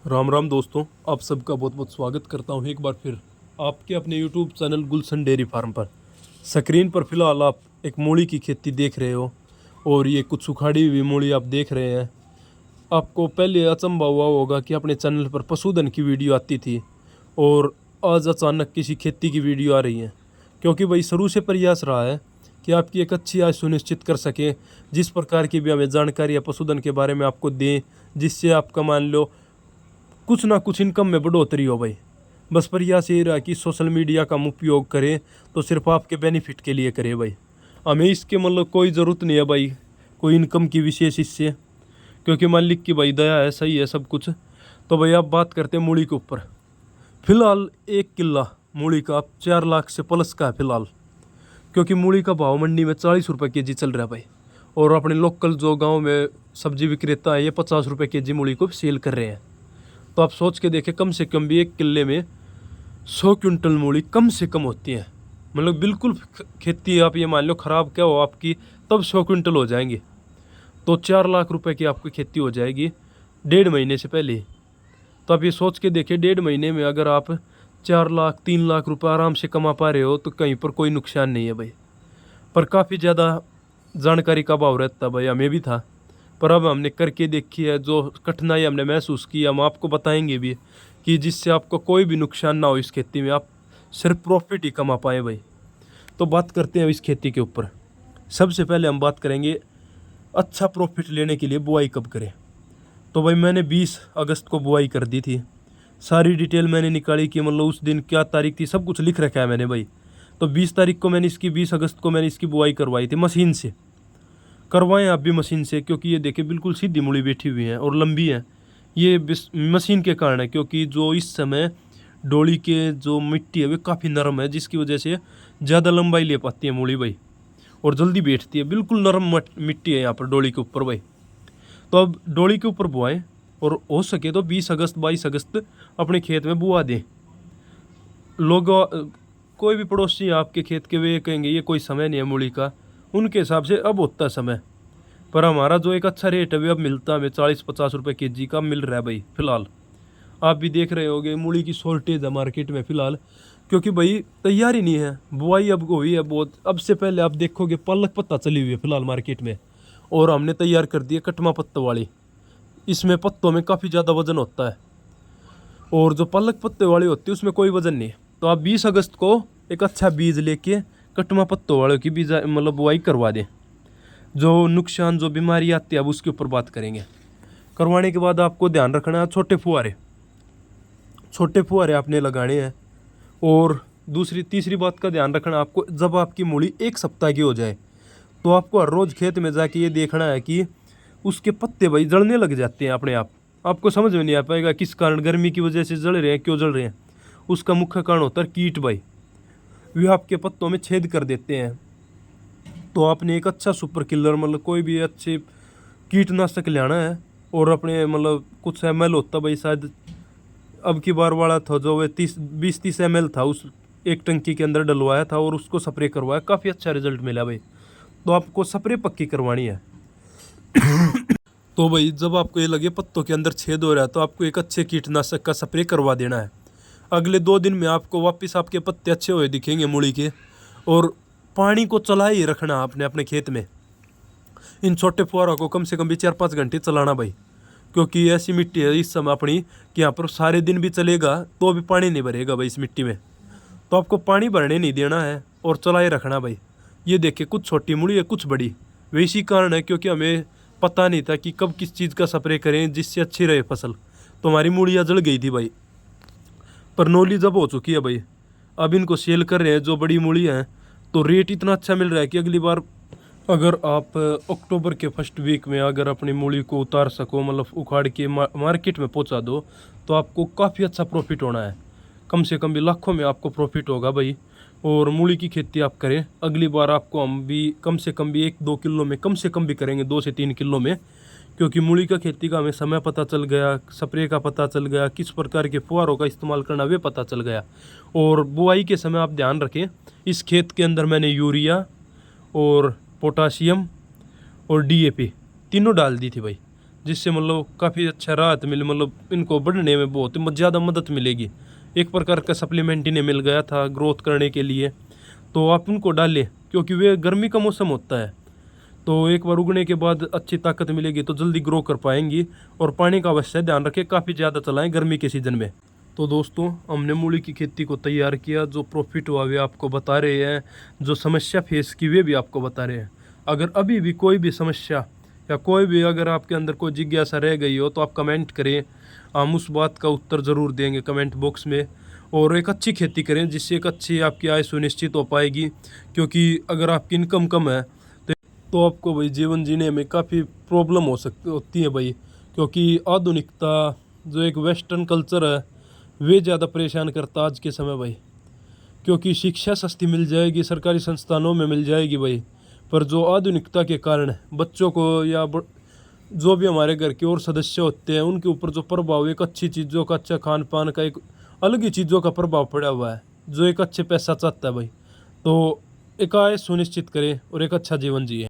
राम राम दोस्तों, आप सबका बहुत बहुत स्वागत करता हूं एक बार फिर आपके अपने यूट्यूब चैनल गुलशन डेयरी फार्म पर। स्क्रीन पर फिलहाल आप एक मूली की खेती देख रहे हो और ये कुछ सुखाड़ी हुई मूली आप देख रहे हैं। आपको पहले अचंभा हुआ होगा कि अपने चैनल पर पशुधन की वीडियो आती थी और आज अचानक किसी खेती की वीडियो आ रही है, क्योंकि भाई शुरू से प्रयास रहा है कि आपकी एक अच्छी आय सुनिश्चित कर सकें। जिस प्रकार की भी हमें जानकारी या पशुधन के बारे में आपको दें, जिससे आपका मान लो कुछ ना कुछ इनकम में बढ़ोतरी हो भाई। बस प्रयास ये रहा कि सोशल मीडिया का हम उपयोग करें तो सिर्फ आपके बेनिफिट के लिए करें भाई। हमें इसके मतलब कोई ज़रूरत नहीं है भाई कोई इनकम की विशेष इससे, क्योंकि मालिक की भाई दया है, सही है सब कुछ। तो भाई आप बात करते हैं मूली के ऊपर। फिलहाल एक किला मूली का 4 लाख से प्लस का है फिलहाल, क्योंकि मूली का भाव मंडी में 40 रुपये के जी चल रहा है भाई। और अपने लोकल जो गाँव में सब्जी विक्रेता है ये 50 रुपये के जी मूली को सेल कर रहे हैं। तो आप सोच के देखें, कम से कम भी एक किले में 100 क्विंटल मूली कम से कम होती है। मतलब बिल्कुल खेती आप ये मान लो ख़राब क्या हो आपकी, तब 100 क्विंटल हो जाएंगे। तो 4 लाख रुपए की आपकी खेती हो जाएगी 1.5 महीने से पहले। तो आप ये सोच के देखिए, 1.5 महीने में अगर आप 4 लाख 3 लाख रुपए आराम से कमा पा रहे हो तो कहीं पर कोई नुकसान नहीं है भाई। पर काफ़ी ज़्यादा जानकारी का अभाव रहता भाई, हमें भी था। पर अब हमने करके देखी है, जो कठिनाई हमने महसूस की हम आपको बताएंगे भी, कि जिससे आपको कोई भी नुकसान ना हो इस खेती में, आप सिर्फ प्रॉफिट ही कमा पाए भाई। तो बात करते हैं इस खेती के ऊपर। सबसे पहले हम बात करेंगे अच्छा प्रॉफिट लेने के लिए बुआई कब करें। तो भाई मैंने 20 अगस्त को बुआई कर दी थी। सारी डिटेल मैंने निकाली कि मतलब उस दिन क्या तारीख थी, सब कुछ लिख रखा है मैंने भाई। तो 20 तारीख को मैंने इसकी 20 अगस्त को मैंने इसकी बुआई करवाई थी मशीन से। करवाएं आप भी मशीन से, क्योंकि ये देखिए बिल्कुल सीधी मूली बैठी हुई है और लंबी है। ये मशीन के कारण है, क्योंकि जो इस समय डोली के जो मिट्टी है वो काफ़ी नरम है, जिसकी वजह से ज़्यादा लंबाई ले पाती है मूली भाई और जल्दी बैठती है। बिल्कुल नरम मिट्टी है यहाँ पर डोली के ऊपर भाई। तो अब डोली के ऊपर बुआएं और हो सके तो 20 अगस्त 22 अगस्त अपने खेत में बुआ दें। लोग कोई भी पड़ोसी आपके खेत के वे कहेंगे ये कोई समय नहीं है मूली का, उनके हिसाब से अब होता है समय। पर हमारा जो एक अच्छा रेट है वो अब मिलता है हमें 40-50 रुपये के जी का मिल रहा है भाई फिलहाल। आप भी देख रहे होगे मूली की शॉर्टेज है मार्केट में फिलहाल, क्योंकि भाई तैयारी नहीं है। बुआई अब हुई है बहुत, अब से पहले आप देखोगे पालक पत्ता चली हुई है फिलहाल मार्केट में, और हमने तैयार कर दी है कटमा पत्तों वाली। इसमें पत्तों में काफ़ी ज़्यादा वजन होता है, और जो पालक पत्ते वाली होती है उसमें कोई वजन नहीं। तो आप 20 अगस्त को एक अच्छा बीज लेके कटमा पत्तों वालों की बीज मतलब बुआई करवा दें। जो नुकसान जो बीमारी आती है अब उसके ऊपर बात करेंगे। करवाने के बाद आपको ध्यान रखना है छोटे फुहारे आपने लगाने हैं। और दूसरी तीसरी बात का ध्यान रखना आपको, जब आपकी मूली 1 सप्ताह की हो जाए तो आपको हर रोज़ खेत में जाके ये देखना है कि उसके पत्ते भाई जलने लग जाते हैं अपने आप। आपको समझ में नहीं आ पाएगा किस कारण, गर्मी की वजह से जल रहे हैं, क्यों जल रहे हैं। उसका मुख्य कारण होता है कीट भाई, वे आपके पत्तों में छेद कर देते हैं। तो आपने एक अच्छा सुपर किलर मतलब कोई भी अच्छे कीटनाशक लेना है, और अपने मतलब कुछ ml होता भाई शायद, अब की बार वाला था जो वे 20-30 ml था, उस एक टंकी के अंदर डलवाया था और उसको स्प्रे करवाया, काफ़ी अच्छा रिजल्ट मिला भाई। तो आपको स्प्रे पक्की करवानी है। तो भाई जब आपको ये लगे पत्तों के अंदर छेद हो रहा है तो आपको एक अच्छे कीटनाशक का स्प्रे करवा देना है। अगले 2 दिन में आपको वापस आपके पत्ते अच्छे हुए दिखेंगे मूली के। और पानी को चला ही रखना आपने अपने खेत में। इन छोटे फुहारों को कम से कम भी 4-5 घंटे चलाना भाई, क्योंकि ऐसी मिट्टी है इस समय अपनी कि यहाँ पर सारे दिन भी चलेगा तो भी पानी नहीं भरेगा भाई इस मिट्टी में। तो आपको पानी भरने नहीं देना है और चलाए रखना भाई। ये देखिए कुछ छोटी मूली है कुछ बड़ी, वे इसी कारण है क्योंकि हमें पता नहीं था कि कब किस चीज़ का स्प्रे करें जिससे अच्छी रहे फसल। तो हमारी मूलियाँ जल गई थी भाई, पर नौली जब हो चुकी है भाई, अब इनको सेल कर रहे हैं जो बड़ी मूली हैं। तो रेट इतना अच्छा मिल रहा है कि अगली बार अगर आप अक्टूबर के फर्स्ट वीक में अगर अपनी मूली को उतार सको, मतलब उखाड़ के मार्केट में पहुंचा दो, तो आपको काफ़ी अच्छा प्रॉफिट होना है। कम से कम भी लाखों में आपको प्रॉफिट होगा भाई। और मूली की खेती आप करें, अगली बार आपको हम भी कम से कम भी 1-2 किलो में कम से कम भी करेंगे, 2 से 3 किलो में। क्योंकि मूली का खेती का हमें समय पता चल गया, स्प्रे का पता चल गया, किस प्रकार के फुहारों का इस्तेमाल करना वे पता चल गया। और बुआई के समय आप ध्यान रखें, इस खेत के अंदर मैंने यूरिया और पोटाशियम और DAP तीनों डाल दी थी भाई, जिससे मतलब काफ़ी अच्छा राहत मिले, मतलब इनको बढ़ने में बहुत ज़्यादा मदद मिलेगी। एक प्रकार का सप्लीमेंट इन्हें मिल गया था ग्रोथ करने के लिए, तो आप उनको डालें क्योंकि वे गर्मी का मौसम होता है, तो एक बार उगने के बाद अच्छी ताकत मिलेगी तो जल्दी ग्रो कर पाएंगी। और पानी का अवश्य ध्यान रखें, काफ़ी ज़्यादा चलाएं गर्मी के सीज़न में। तो दोस्तों हमने मूली की खेती को तैयार किया, जो प्रॉफिट हुआ वे आपको बता रहे हैं, जो समस्या फेस की वे भी आपको बता रहे हैं। अगर अभी भी कोई भी समस्या या कोई भी अगर आपके अंदर कोई जिज्ञासा रह गई हो तो आप कमेंट करें, हम उस बात का उत्तर ज़रूर देंगे कमेंट बॉक्स में। और एक अच्छी खेती करें जिससे एक अच्छी आपकी आय सुनिश्चित हो पाएगी, क्योंकि अगर आपकी इनकम कम है तो आपको भाई जीवन जीने में काफ़ी प्रॉब्लम होती है भाई, क्योंकि आधुनिकता जो एक वेस्टर्न कल्चर है वे ज़्यादा परेशान करता आज के समय भाई। क्योंकि शिक्षा सस्ती मिल जाएगी, सरकारी संस्थानों में मिल जाएगी भाई, पर जो आधुनिकता के कारण बच्चों को या जो भी हमारे घर के और सदस्य होते हैं उनके ऊपर जो प्रभाव, एक अच्छी चीज़ों का, अच्छा खान पान का, एक अलग ही चीज़ों का प्रभाव पड़ा हुआ है, जो एक अच्छे पैसा चाहता है भाई। तो एक आय सुनिश्चित करें और एक अच्छा जीवन जिए।